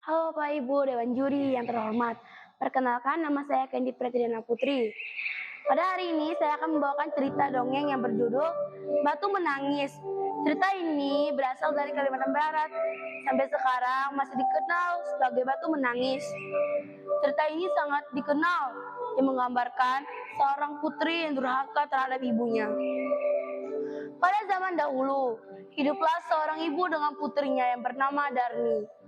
Halo Pak Ibu Dewan Juri yang terhormat. Perkenalkan nama saya Kendi Pretidiana Putri. Pada hari ini saya akan membawakan cerita dongeng yang berjudul Batu Menangis. Cerita ini berasal dari Kalimantan Barat. Sampai sekarang masih dikenal sebagai Batu Menangis. Cerita ini sangat dikenal yang menggambarkan seorang putri yang durhaka terhadap ibunya. Pada zaman dahulu, hiduplah seorang ibu dengan putrinya yang bernama Darmi.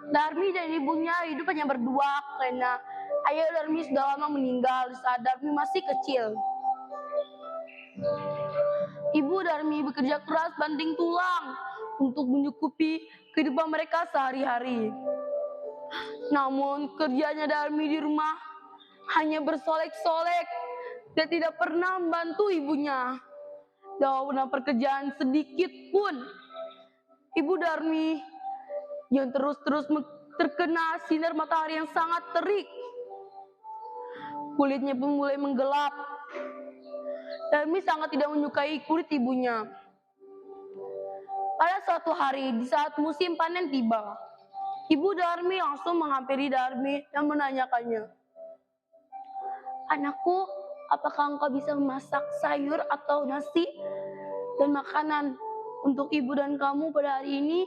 Darmi dan ibunya hidup hanya berdua karena ayah Darmi sudah lama meninggal saat Darmi masih kecil. Ibu Darmi bekerja keras banting tulang untuk mencukupi kehidupan mereka sehari-hari. Namun kerjanya Darmi di rumah hanya bersolek-solek dan tidak pernah membantu ibunya dalam pekerjaan sedikit pun. Ibu Darmi yang terus-terus terkena sinar matahari yang sangat terik. Kulitnya pun mulai menggelap. Darmi sangat tidak menyukai kulit ibunya. Pada suatu hari, di saat musim panen tiba, Ibu Darmi langsung menghampiri Darmi dan menanyakannya, "Anakku, apakah engkau bisa memasak sayur atau nasi dan makanan untuk ibu dan kamu pada hari ini?"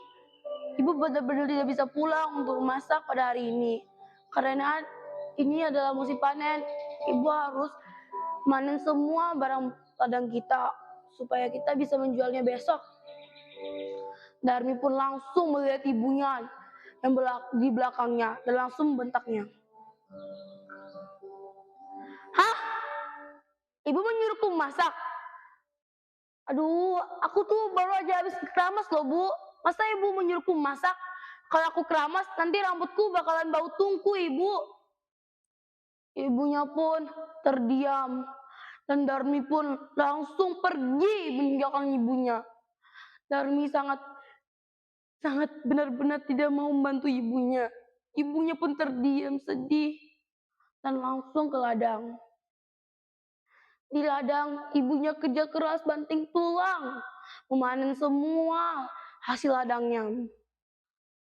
Ibu benar-benar tidak bisa pulang untuk memasak pada hari ini. Karena ini adalah musim panen, ibu harus manen semua barang ladang kita supaya kita bisa menjualnya besok. Darmi pun langsung melihat ibunya yang di belakangnya dan langsung membentaknya. "Hah? Ibu menyuruhku masak? Aduh, aku tuh baru aja habis keramas loh Bu. Masa ibu menyuruhku masak? Kalau aku keramas nanti rambutku bakalan bau tungku ibu." Ibunya pun terdiam dan Darmi pun langsung pergi meninggalkan ibunya. Darmi sangat benar-benar tidak mau membantu ibunya. Ibunya pun terdiam sedih dan langsung ke ladang. Di ladang, ibunya kerja keras banting tulang, memanen semua hasil ladangnya.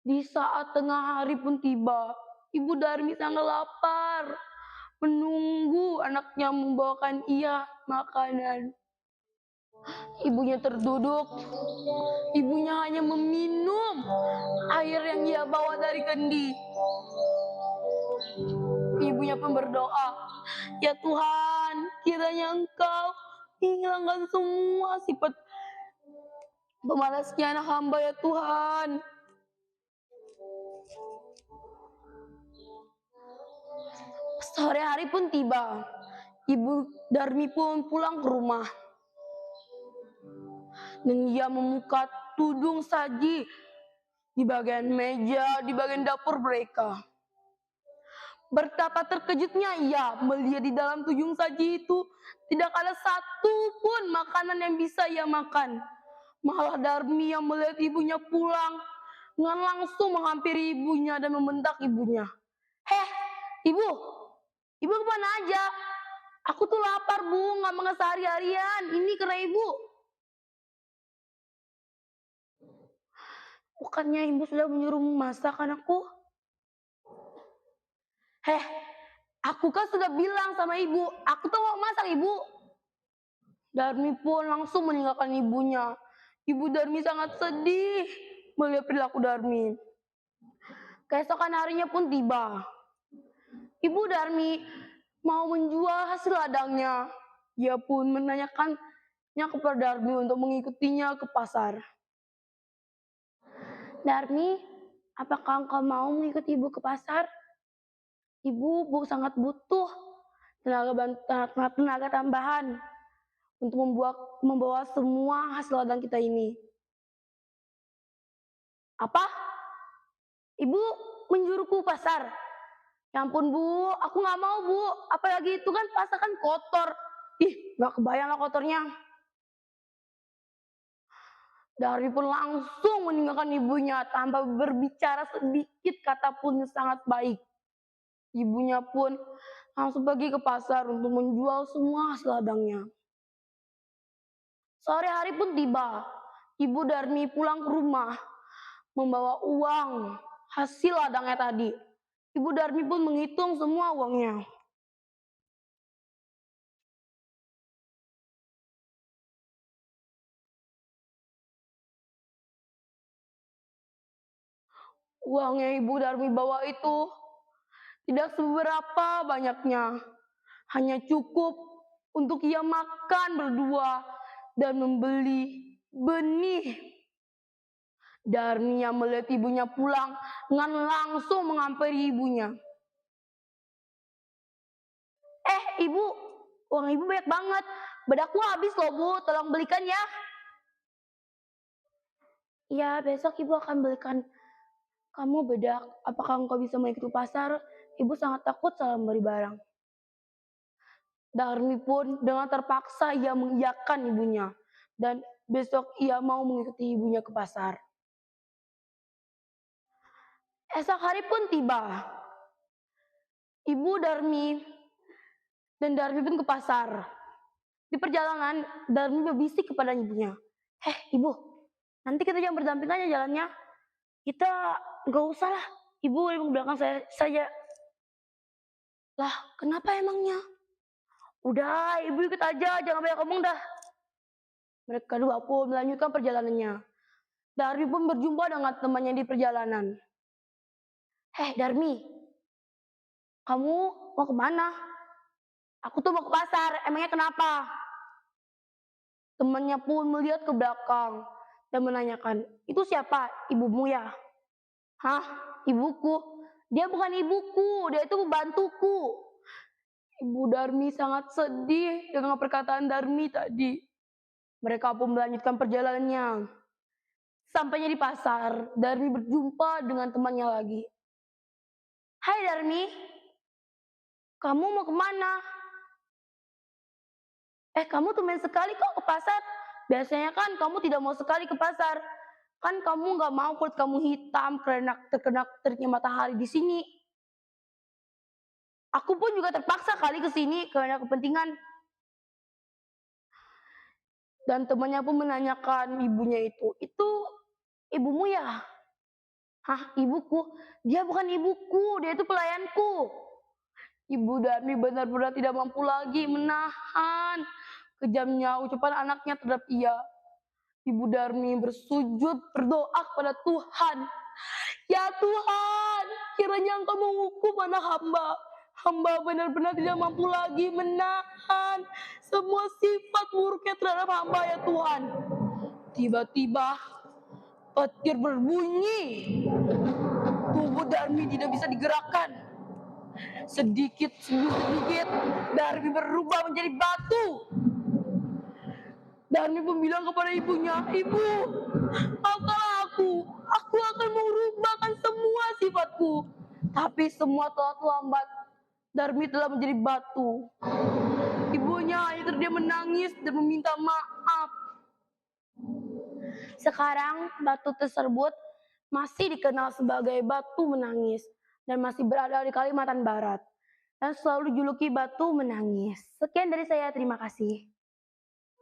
Di saat tengah hari pun tiba, Ibu Darmi sangat lapar, menunggu anaknya membawakan ia makanan. Ibunya terduduk, ibunya hanya meminum air yang ia bawa dari kendi. Ibunya pun berdoa, "Ya Tuhan, kiranya Engkau menghilangkan semua sifat pemalasnya anak hamba ya Tuhan." Sore hari pun tiba. Ibu Darmi pun pulang ke rumah. Dan ia membuka tudung saji di bagian meja, di bagian dapur mereka. Betapa terkejutnya ia melihat di dalam tudung saji itu tidak ada satu pun makanan yang bisa ia makan. Malah Darmi yang melihat ibunya pulang dengan langsung menghampiri ibunya dan membentak ibunya. "Heh, ibu, ibu kemana aja? Aku tuh lapar Bu, nggak makan sehari-harian. Ini karena ibu." "Bukannya ibu sudah menyuruh masak anakku?" "Heh, aku kan sudah bilang sama ibu, aku tuh mau masak ibu." Darmi pun langsung meninggalkan ibunya. Ibu Darmi sangat sedih melihat perilaku Darmi. Keesokan harinya pun tiba. Ibu Darmi mau menjual hasil ladangnya. Ia pun menanyakannya kepada Darmi untuk mengikutinya ke pasar. "Darmi, apakah engkau mau mengikuti ibu ke pasar? Ibu sangat butuh tenaga tambahan untuk membawa semua hasil ladang kita ini." "Apa? Ibu menyuruhku pasar? Ya ampun Bu, aku nggak mau Bu. Apalagi itu kan pasar kan kotor. Ih, nggak kebayang lah kotornya." Darmi pun langsung meninggalkan ibunya tanpa berbicara sedikit kata pun yang sangat baik. Ibunya pun langsung pergi ke pasar untuk menjual semua hasil ladangnya. Sore hari pun tiba. Ibu Darmi pulang ke rumah membawa uang hasil ladangnya tadi. Ibu Darmi pun menghitung semua uangnya. Uang yang Ibu Darmi bawa itu tidak seberapa banyaknya, hanya cukup untuk ia makan berdua dan membeli benih. Darmi yang melihat ibunya pulang dengan langsung menghampiri ibunya. Ibu, uang ibu banyak banget. Bedakku habis loh bu, tolong belikan ya. Ya, besok ibu akan belikan kamu bedak. Apakah engkau bisa mengikuti pasar? Ibu sangat takut salah memberi barang. Darmi pun dengan terpaksa ia mengiyakan ibunya. Dan besok ia mau mengikuti ibunya ke pasar. Esok hari pun tiba. Ibu Darmi dan Darmi pun ke pasar. Di perjalanan, Darmi berbisik kepada ibunya. Ibu, nanti kita jangan berdamping aja jalannya. Kita nggak usah lah. Ibu boleh ke belakang saya saja. Lah, kenapa emangnya? Udah, ibu ikut aja, jangan banyak ngomong dah. Mereka dua pun melanjutkan perjalanannya. Darmi pun berjumpa dengan temannya di perjalanan. Darmi, kamu mau kemana? Aku tuh mau ke pasar, emangnya kenapa? Temannya pun melihat ke belakang dan menanyakan, itu siapa? Ibumu ya? Hah? Ibuku? Dia bukan ibuku, dia itu pembantuku. Ibu Darmi sangat sedih dengan perkataan Darmi tadi. Mereka pun melanjutkan perjalanannya. Sampainya di pasar, Darmi berjumpa dengan temannya lagi. Hai Darmi, kamu mau kemana? Kamu tumben sekali kok ke pasar. Biasanya kan kamu tidak mau sekali ke pasar. Kan kamu nggak mau kulit kamu hitam karena terkena teriknya matahari di sini. Aku pun juga terpaksa kali ke sini karena kepentingan. Dan temannya pun menanyakan ibunya itu ibumu ya? Hah, ibuku? Dia bukan ibuku, dia itu pelayanku. Ibu Darmi benar-benar tidak mampu lagi menahan kejamnya ucapan anaknya terhadap ia. Ibu Darmi bersujud berdoa kepada Tuhan. Ya Tuhan, kiranya Engkau menghukum anak hamba. Hamba benar-benar tidak mampu lagi menahan semua sifat buruknya terhadap hamba ya Tuhan. Tiba-tiba petir berbunyi. Tubuh Darmi tidak bisa digerakkan. Sedikit Darmi berubah menjadi batu. Darmi pun bilang kepada ibunya, Ibu, maafkanlah aku akan merubahkan semua sifatku. Tapi semua telah terlambat. Darmi telah menjadi batu. Ibunya hanya terdiam menangis dan meminta maaf. Sekarang batu tersebut masih dikenal sebagai batu menangis dan masih berada di Kalimantan Barat dan selalu dijuluki batu menangis. Sekian dari saya, terima kasih.